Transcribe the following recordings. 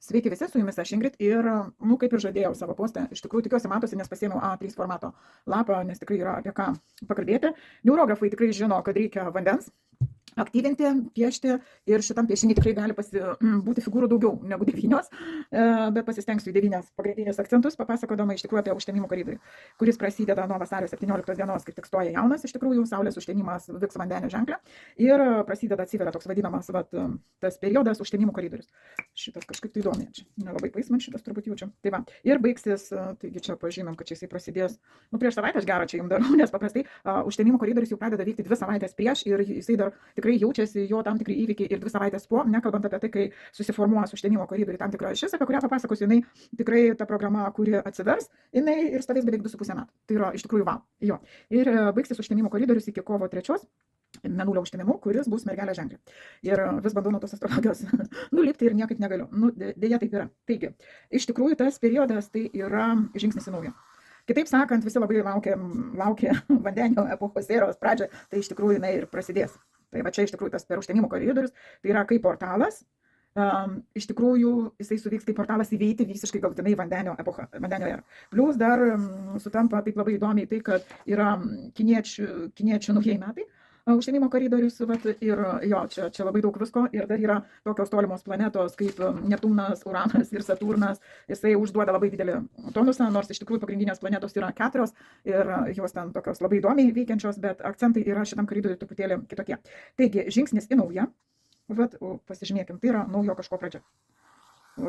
Sveiki visi, su jumis aš Ingrid ir, kaip ir žadėjau savo postą, iš tikrųjų tikiuosi matosi, nes pasiėmiau A3 formato lapą, nes tikrai yra apie ką pakalbėti. Neurografai tikrai žino, kad reikia vandens aktyvinti, piešti ir šitam piešiniui tikrai gali būti figūrų daugiau negu 9, bet pasistengsiu į 9 pagrindinius akcentus, papasakodama iš tikrųjų apie užtemimo koridorių, kuris prasideda nuo vasario 17 dienos, kai tik stoja jaunas, iš tikrųjų saulės užtemimas vyks vandenio ženklė ir prasideda atsiveria toks vadinamas tas periodas užtemimo koridorius. Šitas kažkaip tai įdomi, čia nelabai paisman šitas turbūt jaučiam. Tai va, ir baigsis, taigi čia pažymėm, kad čia jisai prasidės, prieš savaitę aš gerą čia jums darau, nes paprastai užtemimo koridorius jau pradeda vykti 2 savaitės prieš ir jisai dar tikrai jaučiasi jo tam tikri įvykiai ir 2 savaitės po, nekalbant apie tai, kai susiformuos užtemimo koridoriui tam tikra ašis, apie kurią papasakosiu, jinai tikrai ta programa, kuri atsivers, jinai ir stovės beveik 2,5 metų. Tai yra iš tikrųjų jo. Ir baigsis užtemimo koridorius iki kovo 3. Mėnulio užtemimu, kuris bus mergelė ženklė. Ir vis bandau nuo tos astrologijos nulipti ir niekaip negaliu. Dėja taip yra. Taigi, iš tikrųjų tas periodas tai yra žingsnis į naują. Kitaip sakant, visi labai laukia vandenio epochos eros pradžią, tai iš tikrųjų jinai ir prasidės. Tai va čia iš tikrųjų tas per užtemimo koridorius, tai yra kaip portalas. Iš tikrųjų jisai suvyks kaip portalas įveikti visiškai galutinai vandenio epochą, vandenio erą. Plius dar sutampa taip labai įdomiai tai, kad yra kiniečių naujieji metai. Užtemimo koridorius ir jo, čia labai daug visko ir dar yra tokios tolimos planetos kaip Neptūnas, Uranas ir Saturnas. Jisai užduoda labai didelį tonusą, nors iš tikrųjų pagrindinės planetos yra 4 ir jos ten tokios labai įdomiai veikiančios, bet akcentai yra šitam koridoriui truputėlį kitokie. Taigi, žingsnis į naują, pasižymėkim, tai yra naujo kažko pradžia.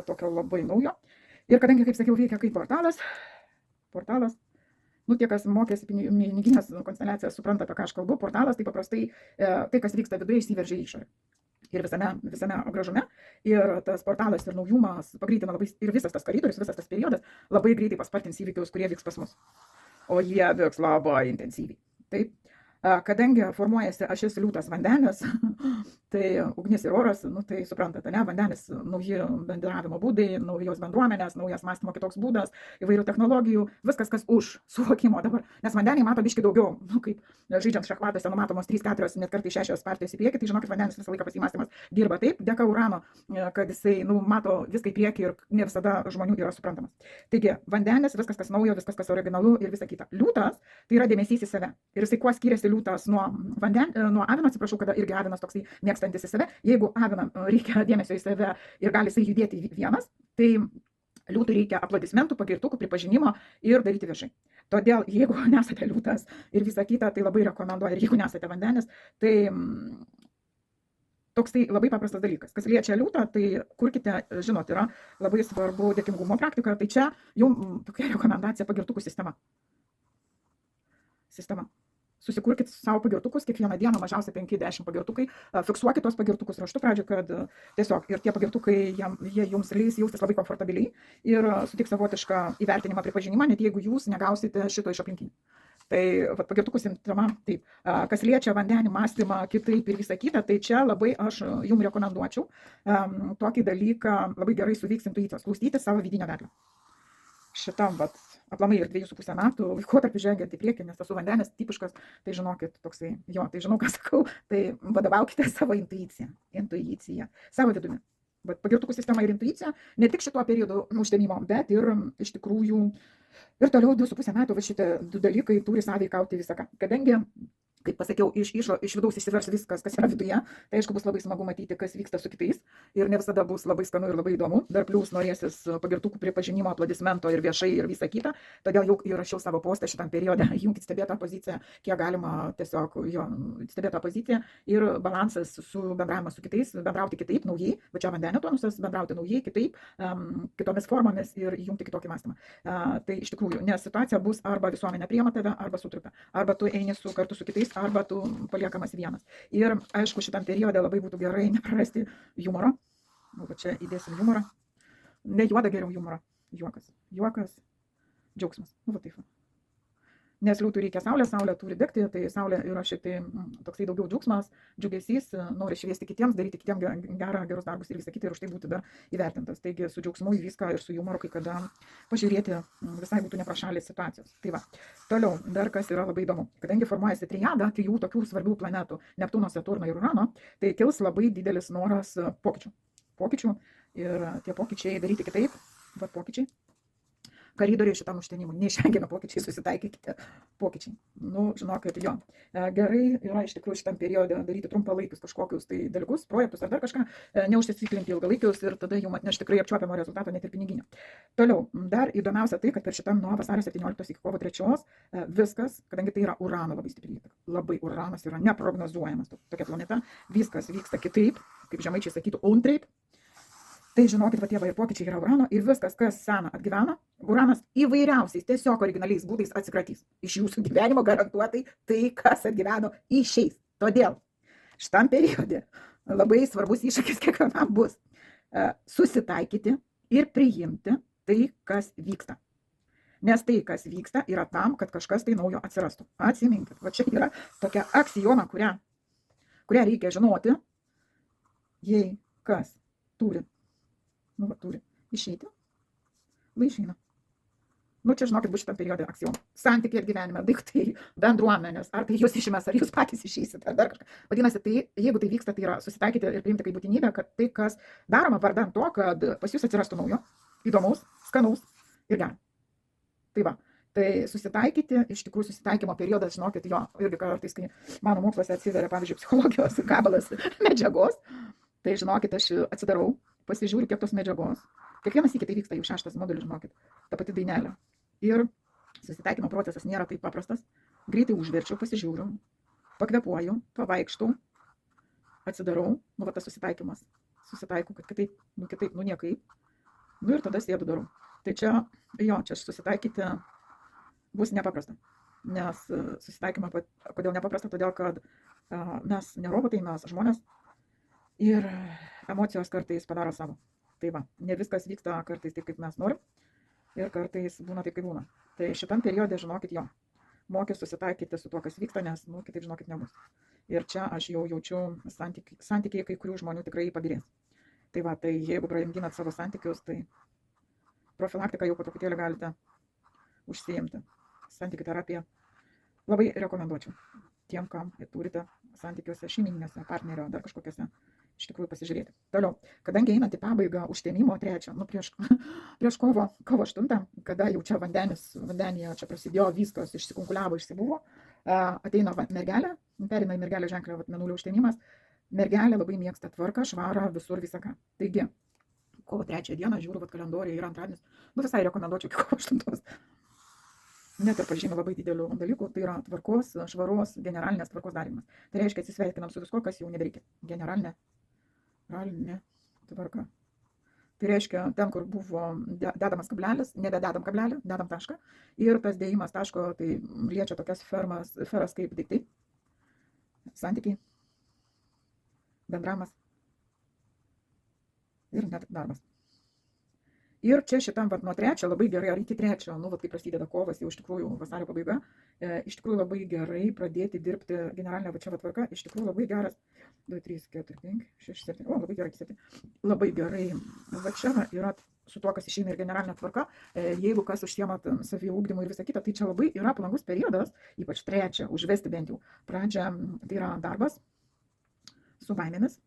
Tokio labai naujo. Ir kadangi, kaip sakiau, veikia kaip portalas, tie, kas mokėsi piniginės konsteliacijas, supranta, apie ką aš kalbu. Portalas tai paprastai tai, kas vyksta viduje, išsiveržia į išorę. Ir visame gražume. Ir tas portalas ir naujumas pagreitina labai, ir visas tas koridorius, visas tas periodas labai greitai paspartins įvykius, kurie vyks pas mus. O jie vyks labai intensyviai. Taip. Kadangi formuojasi ašis liūtas vandenis, tai ugnis ir oras, tai suprantate, ne, vandenis, nauji bendravimo būdai, naujos bendruomenės, naujas mąstymo kitoks būdas, įvairių technologijų, viskas, kas už suvokimo dabar. Nes vandeniai mato biški daugiau, kaip žaidžiant šachmatuose numatomos 3, 4, net kartais 6 partijos į priekį, tai žinokit, vandenis visą laiką pasimąstymas dirba taip, dėka Urano, kad jisai mato viską į priekį ir ne visada žmonių yra suprantamas. Taigi, vandenis, viskas, kas naujo, viskas, kas originalu ir visa kita. Liūtas tai yra dėmesys į save. Ir jisai kuo skiriasi liūtas nuo avino, atsiprašau, kada irgi avinas toksai mėgstantis į save. Jeigu avinam reikia dėmesio į save ir gali jisai judėti vienas, tai liūtui reikia aplodismentų, pagirtukų, pripažinimo ir daryti viešai. Todėl, jeigu nesate liūtas ir visa kita, tai labai rekomenduoju. Ir jeigu nesate vandenis, tai toks tai labai paprastas dalykas. Kas liečia liūtą, tai kurkite, žinot, yra labai svarbu dėkingumo praktika. Tai čia jau tokia rekomendacija pagirtukų sistema. Susikurkit savo pagirtukus, kiekvieną dieną mažiausiai 5-10 pagirtukai, fiksuokit tos pagirtukus raštu pradžio, kad tiesiog ir tie pagirtukai jie jums leis jaustis labai komfortabiliai ir sutiks savotišką įvertinimą, pripažinimą, net jeigu jūs negausite šito iš aplinkinių. Tai pagirtukų sistema, taip, kas liečia vandenį, mąstymą, kitaip ir visą kitą, tai čia labai aš jums rekomenduočiau tokį dalyką, labai gerai suvyks intuicijos, klausyti savo vidinio vedlio. Šitam aplamai ir 2,5 metų laikotarpį žengiant į priekį, nes esu vandenis tipiškas, tai žinokit, toksai, tai žinau, ką sakau, tai vadovaukite savo intuiciją, savo vidumi. Bet pagirtukų sistema ir intuicija, ne tik šituo periodu užtemimo, bet ir iš tikrųjų ir toliau 2,5 metų šitie 2 dalykai turi sąveikauti visą ką. Kadangi, kaip pasakiau, iš vidaus išsivers viskas, kas yra viduje, tai aišku bus labai smagu matyti, kas vyksta su kitais ir ne visada bus labai skanu ir labai įdomu. Dar plius norėsis pagirtukų pripažinimo, aplodismento ir viešai ir visa kita. Todėl jau įrašiau savo postą šitam periode, jungkit stebėtą poziciją, kiek galima tiesiog stebėtą poziciją ir balansas su bendravimas su kitais, bendrauti kitaip, naujai, va čia vandenio tonusas, bendrauti naujai, kitaip, kitomis formomis ir įjungti kitokį mąstymą. Tai iš tikrųjų, nes situacija bus arba visuomenė priima tave, arba sutrupia, arba tu eini kartu su kitais, arba tu paliekamas vienas. Ir aišku, šitam periode labai būtų gerai neprarasti humoro. Va čia įdėsim humorą. Ne juoda, geriau humorą. Juokas, džiaugsmas. Va taip. Nes liūtui reikia saulės, saulė turi degti, tai saulė yra šitai toksai daugiau džiaugsmas, džiugesys, nori šviesti kitiems, daryti kitiems gerus darbus ir visą kitą ir už tai būti dar įvertintas. Taigi su džiaugsmu į viską ir su humoru kai kada pažiūrėti visai būtų neprašalės situacijos. Tai va, toliau, dar kas yra labai įdomu. Kadangi formuojasi triada, 3 tokių svarbių planetų, Neptūno, Saturno ir Urano, tai kils labai didelis noras pokyčių. ir tie pokyčiai daryti kitaip, va pokyčiai. Koridoriai šitam užtenimui, neišvengiami pokyčiai, susitaikykite pokyčiai. Nu, žinokit, jo. Gerai yra iš tikrųjų šitam periode daryti trumpalaikius kažkokius tai dalykus, projektus ar dar kažką, neužsiciklinti ilgalaikius ir tada jums atneš tikrai apčiuopiamo rezultato, net ir piniginio. Toliau, dar įdomiausia tai, kad per šitam nuo vasario 17 iki kovo 3 viskas, kadangi tai yra Urano labai stipriai, labai Uranas yra neprognozuojamas, tokia planeta, viskas vyksta kitaip, kaip žemaičiai sakytų, untraip. Tai žinokit, va tie ir pokyčiai yra Urano ir viskas, kas sena atgyvena, Uranas įvairiausiais, tiesiog originaliais būdais atsikratys. Iš jūsų gyvenimo garantuotai tai, kas atgyveno, išeis. Todėl šitam periode labai svarbus iššūkis kiekvienam bus susitaikyti ir priimti tai, kas vyksta. Nes tai, kas vyksta, yra tam, kad kažkas tai naujo atsirastų. Atsiminkit, va čia yra tokia aksioma, kurią reikia žinoti, jei kas turi. Nu, va, turi išeiti, va išeina. Nu, čia, žinokit, bus šitam periode aksioma. Santykiai ir gyvenime, daiktai, bendruomenės, ar tai jūs išimės, ar jūs patys išeisit, ar dar kažką. Vadinasi, tai, jeigu tai vyksta, tai yra susitaikyti ir priimti kaip būtinybę, kad tai, kas daroma vardan to, kad pas jūs atsirastų naujo, įdomaus, skanaus ir gero. Tai va, tai susitaikyti, iš tikrųjų susitaikymo periodas, žinokit, jo, irgi kartais, kai mano moksluose atsiveria, pavyzdžiui, psichologijos kabalas medžiagos, tai žinokit, aš atsidarau, pasižiūriu, kiek tos medžiagos. Kiekvienas iki tai vyksta jau 6 modulis, žinokit, ta pati dainelė. Ir susitaikymo procesas nėra taip paprastas. Greitai užverčiu, pasižiūriu, pakvepuoju, pavaikštau, atsidarau, nu va tas susitaikymas. Susitaiku, kad kitaip, nu niekaip. Nu ir tada sėdu darau. Tai čia, jo, čia susitaikyti bus nepaprasta. Nes susitaikymą, kodėl nepaprasta, todėl kad mes ne robotai, mes žmonės. Ir emocijos kartais padaro savo. Tai va, ne viskas vyksta kartais taip, kaip mes norim. Ir kartais būna taip, kaip būna. Tai šitam periode, žinokit, jo, mokys susitaikyti su tuo, kas vyksta, nes, nu, kitaip, žinokit, nebus. Ir čia aš jau jaučiu santykiai kai kurių žmonių tikrai pagerės. Tai va, tai jeigu branginat savo santykius, tai profilaktiką jau po truputėlį galite užsiimti. Santykių terapiją labai rekomenduočiau tiem, kam turite santykiuose šeimyniniuose, partnerio, dar kažkokiuose, iš tikrųjų pasižiūrėti. Toliau, kadangi einant į pabaigą užtemimo 3, nu prieš kovo 8, kada jau čia vandenyje čia prasidėjo viskas, išsikunkuliavo, išsibuvo, ateina mergelė, perina į mergelę ženklę mėnulio užtemimas, mergelė labai mėgsta tvarką, švarą, visur visaką. Taigi, kovo 3 dieną, žiūriu, kalendoriuje yra antradienis, nu visai rekomenduočiau iki kovo 8. Net ir pažymė labai didelių dalykų, tai yra tvarkos, švaros, generalinės tvarkos darymas. Tai reiškia, atsisveikinam su visko, kas jau nebereikia. Generalinė tvarka. Tai reiškia, ten, kur buvo dedamas kablelis, nebededam kablelį, dedam tašką. Ir tas dėjimas taško, tai liečia tokias sferas kaip daiktai, santykiai, bendravimas ir net darbas. Ir čia šitam nuo 3 labai gerai, ar iki 3, nu, kai prasideda kovas, jau iš tikrųjų vasario pabaiga, iš tikrųjų labai gerai pradėti dirbti generalinę va čia tvarką, iš tikrųjų labai geras, 2, 3, 4, 5, 6, 7, labai gerai, 7, labai gerai, va čia yra su tuo, kas išeina ir generalinė tvarka, jeigu kas užsiemat saviugdymu ir visą kitą, tai čia labai yra palankus periodas, ypač 3, užvesti bent jau. Pradžia, tai yra darbas su baimėmis,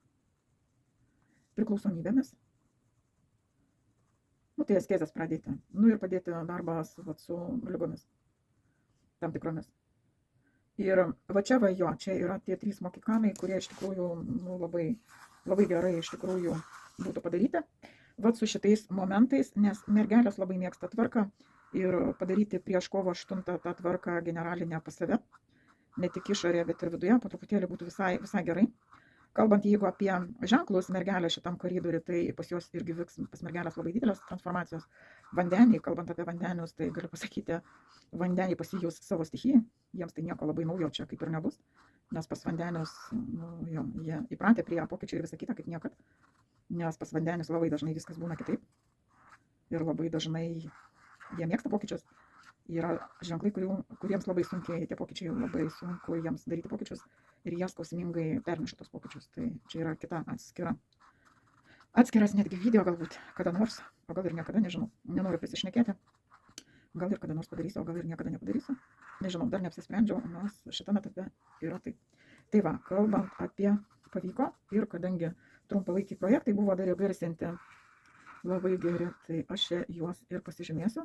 priklausomybėmis. Nu, tai askezės pradėti. Nu ir padėti darbą su ligomis tam tikromis. Ir va čia va jo, čia yra tie 3 mokikanai, kurie iš tikrųjų nu, labai, labai gerai iš tikrųjų būtų padaryti. Va su šitais momentais, nes mergelės labai mėgsta tvarką ir padaryti prieš kovo 8 tą tvarką generalinę pas save. Ne tik išorėje, bet ir viduje, po truputėlį būtų visai gerai. Kalbant, jeigu apie ženklus mergelę šitam koridoriui, tai pas jos irgi vyks pas mergelės labai didelės transformacijos. Vandenį, kalbant apie vandenius, tai galiu pasakyti, vandenį pasijus savo stichijai, jiems tai nieko labai naujo čia kaip ir nebus, nes pas vandenius, nu, jo, jie įpratę prie pokyčių ir visą kitą kaip niekad, nes pas vandenius labai dažnai viskas būna kitaip ir labai dažnai jie mėgsta pokyčius. Yra ženklai, kuriems labai sunkiai tie pokyčiai, labai sunku jiems daryti pokyčius ir jie skausmingai perneša tos pokyčius. Tai čia yra kita atskiras netgi video galbūt kada nors, o gal ir niekada, nežinau, nenoriu prisišnekėti. Gal ir kada nors padarysiu, o gal ir niekada nepadarysiu. Nežinau, dar neapsisprendžiau, nes šitame etape yra taip. Tai va, kalbant apie pavyko ir kadangi trumpalaikiai projektai buvo dar įgarsinti labai geri, tai aš čia juos ir pasižymėsiu,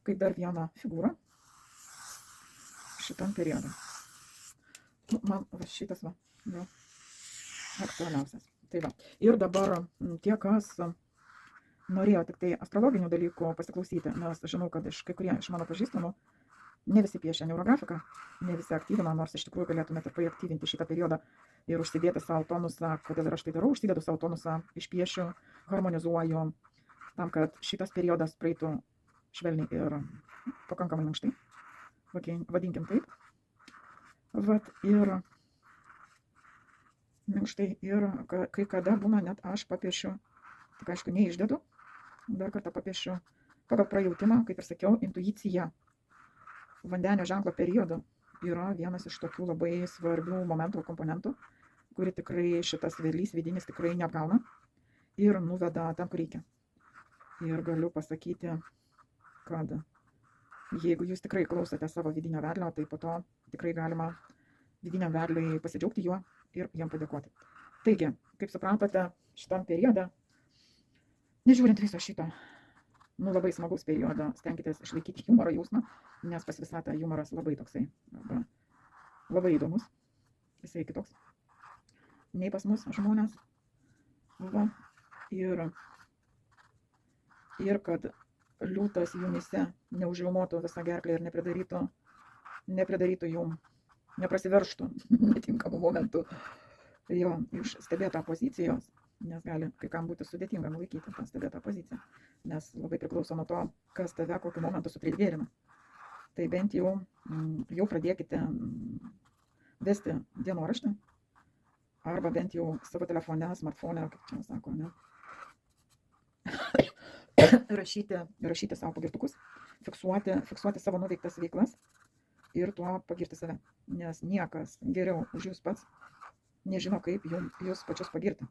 kaip dar vieną figūrą šitam periodui. Nu, man va, šitas va, jau aktualiausias. Tai va. Ir dabar tie, kas norėjo tik tai astrologinių dalykų pasiklausyti, nes žinau, kad kai kurie iš mano pažįstamų ne visi piešia neurografiką, ne visi aktyvina, nors iš tikrųjų galėtumėte paaktyvinti šitą periodą ir užsidėti savo tonusą. Kodėl ir aš tai darau, užsidedu savo tonusą, išpiešiu, harmonizuoju, tam, kad šitas periodas praeitų švelniai ir pakankamai minkštai, vadinkim taip. Vat ir minkštai ir kai kada būna net aš papiešiu, tik aišku neišdedu, dar kartą papiešiu pagal prajautimą, kaip ir sakiau, intuicija. Vandenio ženklo periodu yra vienas iš tokių labai svarbių momentų, komponentų, kuri tikrai šitas vėlys vidinis tikrai neapgauna ir nuveda ten, kur reikia. Ir galiu pasakyti, kad jeigu jūs tikrai klausote savo vidinio vedlio, tai po to tikrai galima vidiniam vedliui pasidžiaugti juo ir jam padėkoti. Taigi, kaip supratote, šitam periode, nežiūrint viso šito, labai smagus periodą, stenkitės išlaikyti humoro jausmą, nes pas visatą humoras labai toksai, labai įdomus, jisai kitoks, nei pas mus žmonės. Va. Ir kad liūtas jumyse neužriaumotų visą gerklę ir nepridarytų jum, neprasiverštų netinkamų momentų jo iš stebėtą pozicijos, nes gali kai kam būti sudėtinga nulaikyti tą stebėtą poziciją, nes labai priklauso nuo to, kas tave kokiu momentu supridvėrina. Tai bent jau pradėkite vesti dienoraštį, arba bent jau savo telefone, smartphone, kaip čia sako, ne? rašyti savo pagirtukus, fiksuoti savo nuveiktas veiklas ir tuo pagirti save, nes niekas geriau už jūs pats nežino, kaip jūs pačius pagirti.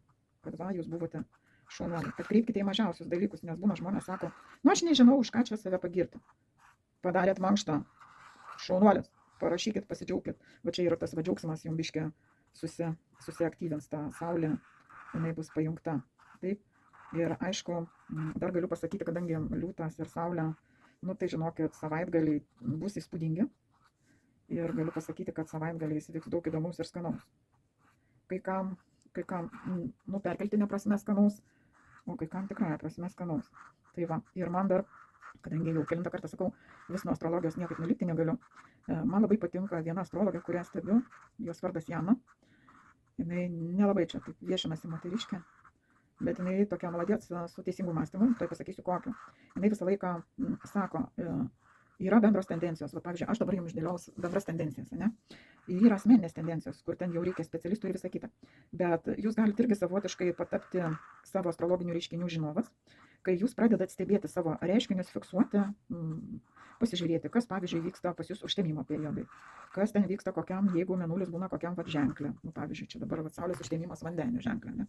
Kad va, jūs buvote šaunuoliai. Atkreipkite į mažiausius dalykus, nes būna žmonės sako, nu aš nežinau, už ką čia save pagirti. Padarėt mankštą, šaunuolis, parašykit, pasidžiaukit. Va čia yra tas va džiaugsmas, jums biškė susiaktyvins tą saulę, jinai bus pajungta. Taip. Ir aišku, dar galiu pasakyti, kadangi liūtas ir saulė, nu tai žinokit, savaitgaliai bus įspūdingi. Ir galiu pasakyti, kad savaitgaliais vyks daug įdomaus ir skanaus. Kai kam perkeltinė prasme skanaus, o kai kam tikrąja prasme skanaus. Tai va, ir man dar, kadangi jau kelintą kartą sakau, vis nuo astrologijos niekaip nulikti negaliu, man labai patinka viena astrologė, kurią stebiu, jos vardas Jana. Jinai nelabai čia taip viešinasi moteriškė, bet jinai tokia maladėt su teisingu mąstymu, tai pasakysiu kokiu. Jinai visą laiką sako, yra bendros tendencijos. Va, pavyzdžiui, aš dabar jums išdėliaus bendras tendencijas, ne? Yra asmeninės tendencijos, kur ten jau reikia specialistų ir visą kitą. Bet jūs galite irgi savotiškai patapti savo astrologinių reiškinių žinovas, kai jūs pradedat stebėti savo reiškinius, fiksuoti, pasižiūrėti, kas, pavyzdžiui, vyksta pas jūs užtemimo periodai. Kas ten vyksta kokiam, jeigu mėnulis būna kokiam ženklė. Nu, pavyzdžiui, čia dabar saulės užtemimas vandenio ženklė, ne?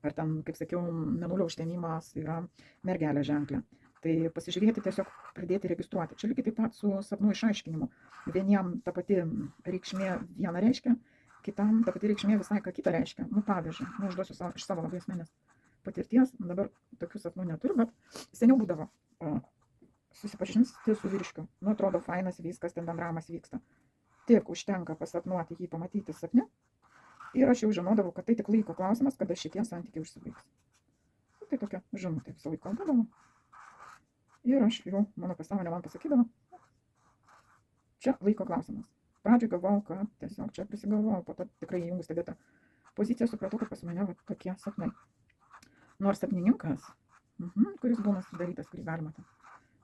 Ar ten, kaip sakiau, mėnulio užtemimas yra mergelė ženklė. Tai pasižiūrėti, tiesiog pradėti registruoti. Čia lygiai taip pat su sapnų išaiškinimu. Vieniem ta pati reikšmė vieną reiškia, kitam ta pati reikšmė visai ką kitą reiškia. Nu, pavyzdžiui, užduosiu iš savo labai asmenės patirties, dabar tokių sapnų neturiu, bet seniau būdavo susipažinti su vyriškiu. Nu, atrodo, fainas viskas, ten bendravimas vyksta. Tik užtenka pasapnuoti jį, pamatyti sapne. Ir aš jau žinodavau, kad tai tik laiko klausimas, kada šitie santykiai užsibaigs. Tai tokia žinutė visą laiką kalbėdavau. Ir aš jau, mano pasąmonė man pasakydavo, čia laiko klausimas. Pradžioj galvojau, kad tiesiog čia prisigalvojau, po to tikrai įjungus stebėtą poziciją, supratau, kad pas mane tokie sapnai. Nors sapnininkas, kuris būna sudarytas, kurį galima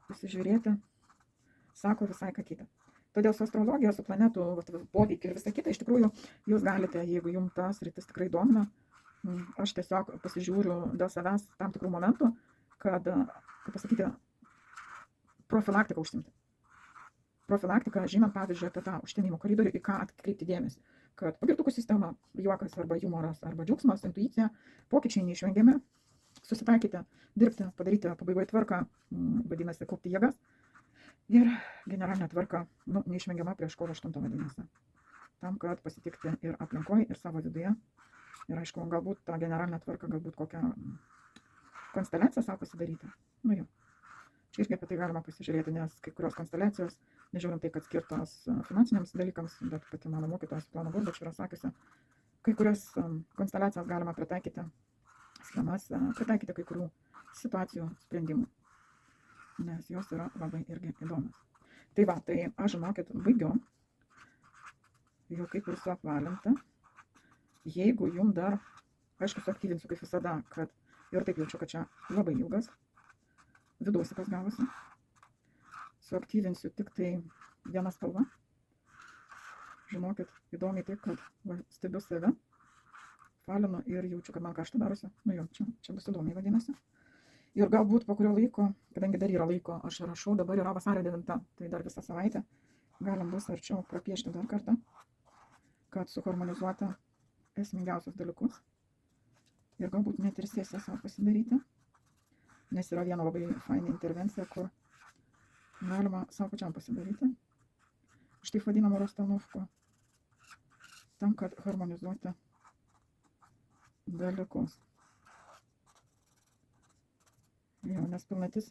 pasižiūrėti, sako visai ką kitą. Todėl su astrologija, su planetų poveikiu ir visą kitą, iš tikrųjų, jūs galite, jeigu jums tas rytis tikrai domina, aš tiesiog pasižiūriu dėl savęs tam tikrų momentų, kad, kaip pasakyti, profilaktiką užsimti. Profilaktika, žinant, pavyzdžiui, apie tą užtemimo koridorių, į ką atkreipti dėmesį. Kad pagirtukų sistema, juokas arba humoras arba džiaugsmas, intuicija, pokyčiai neišvengiami, susitaikyti, dirbti, padaryti pabaigoje tvarką, vadinasi, kaupti jėgas. Ir generalinė tvarka, neišvengiama prieš kovo 8 vadinasi. Tam, kad pasitikti ir aplinkoje, ir savo viduje. Ir aišku, galbūt ta generalinė tvarka, galbūt kokia konsteliaciją savo pasidaryti. Nu jo. Čia irgi apie tai galima pasižiūrėti, nes kai kurios konsteliacijos, nežiūrint tai, kad skirtos finansiniams dalykams, bet pati mano mokytojas Plano Burbač yra sakiusi, kai kurias konsteliacijas galima pritaikyti, schemas pritaikyti kai kurių situacijų sprendimų, nes jos yra labai irgi įdomios. Tai va, tai aš žinokit, baigiu, jau kaip ir suapvalinta. Jeigu jum dar, aišku, suaktyvinsiu kaip visada, kad ir taip jaučiu, kad čia labai ilgas viduosikas gavosi. Suaktyvinsiu tik tai vieną spalvą. Žinokit, įdomiai taip, kad stebiu save, falinu ir jaučiu, kad man karšta darosi. Nu jau, čia bus įdomiai vadinasi. Ir galbūt po kurio laiko, kadangi dar yra laiko, aš rašau, dabar yra vasario 9, tai dar visą savaitę, galim bus arčiau prapiešti dar kartą, kad suharmonizuoti esmingiausius dalykus. Ir galbūt net ir sesiją savo pasidaryti, nes yra viena labai faina intervencija, kur galima savo pačiam pasidaryti. Iš taip vadinamų rastanovkų, tam, kad harmonizuoti dalykus. Jo, nes pilnatis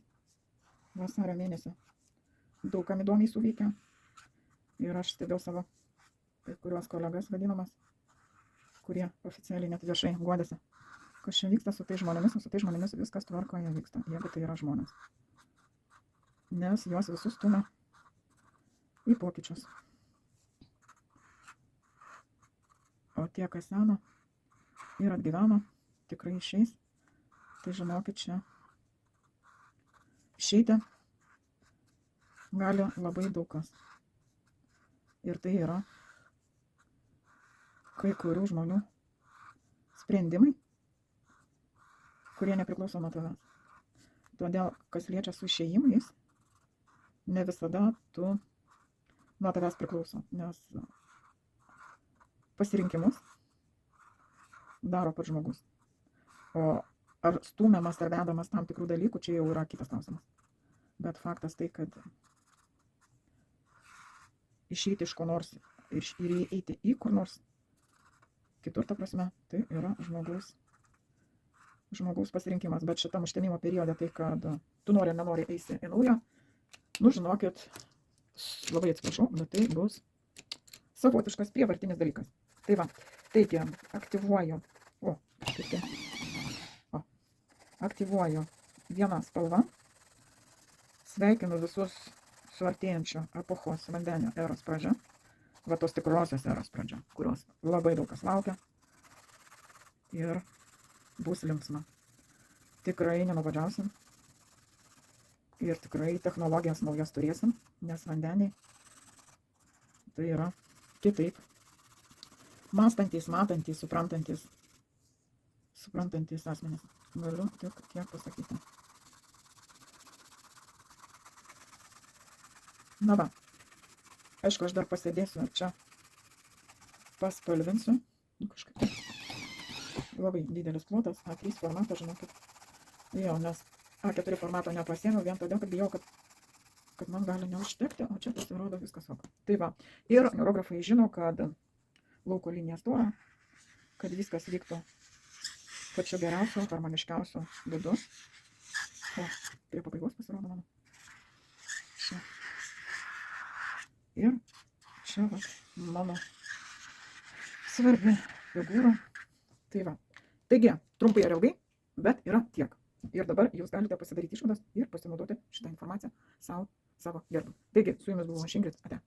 vasario mėnesį daug kam įdomiai suveikia. Ir aš stebėjau savo kai kuriuos kolegas vadinamas, kurie oficialiai net viešai guodėsi, kas čia vyksta su tai žmonėmis, o su tai žmonėmis viskas tvarkoje vyksta, jeigu tai yra žmonės. Nes juos visus stumia į pokyčius. O tie, kas seno ir atgyveno, tikrai išeis. Tai žinokit, čia išeiti gali labai daug kas. Ir tai yra kai kurių žmonių sprendimai, kurie nepriklauso nuo tavęs. Todėl, kas liečia su išėjimais, ne visada tu nuo tavęs priklauso, nes pasirinkimus daro pats žmogus. O ar stumiamas ar vedamas tam tikrų dalykų, čia jau yra kitas klausimas. Bet faktas tai, kad išeiti iš ko nors ir eiti į kur nors kitur, ta prasme, tai yra žmogaus pasirinkimas. Bet šitam užtemimo periode tai, kad tu nori ar nenori eisi į naują, nu žinokit, labai atsiprašau, bet tai bus savotiškas prievartinis dalykas. Tai va, taigi aktyvuoju, aktyvuoju vieną spalvą, sveikinu visus su artėjančio epochos vandenio eros pradžia, va tos tikrosios eros pradžia, kurios labai daug kas laukia ir bus linksma. Tikrai nenubadžiausim ir tikrai technologijas naujas turėsim, nes vandeniai tai yra kitaip mąstantys, matantys, suprantantys asmenys. Galiu tik tiek pasakyti. Na va, aišku, aš dar pasėdėsiu ir čia paspalvinsiu. Kažkaip taip. Labai didelis plotas, A3 formatas, žinokit. Jo, nes A4 formato nepasiėmiau vien todėl, kad bijau, kad man gali neužtekti, o čia pasirodo viskas ok. Tai va, ir neurografai žino, kad lauko linija stora, kad viskas vyktų pačiu geriausiu, harmoniškiausiu būdu. O, prie pabaigos pasirodo mano. Čia. Ir čia va, mano svarbi figūra. Tai va. Taigi, trumpai ir ilgai, bet yra tiek. Ir dabar jūs galite pasidaryti išvadas ir pasinaudoti šitą informaciją savo gerbui. Taigi, su jumis buvo aš Ingrid. Ate.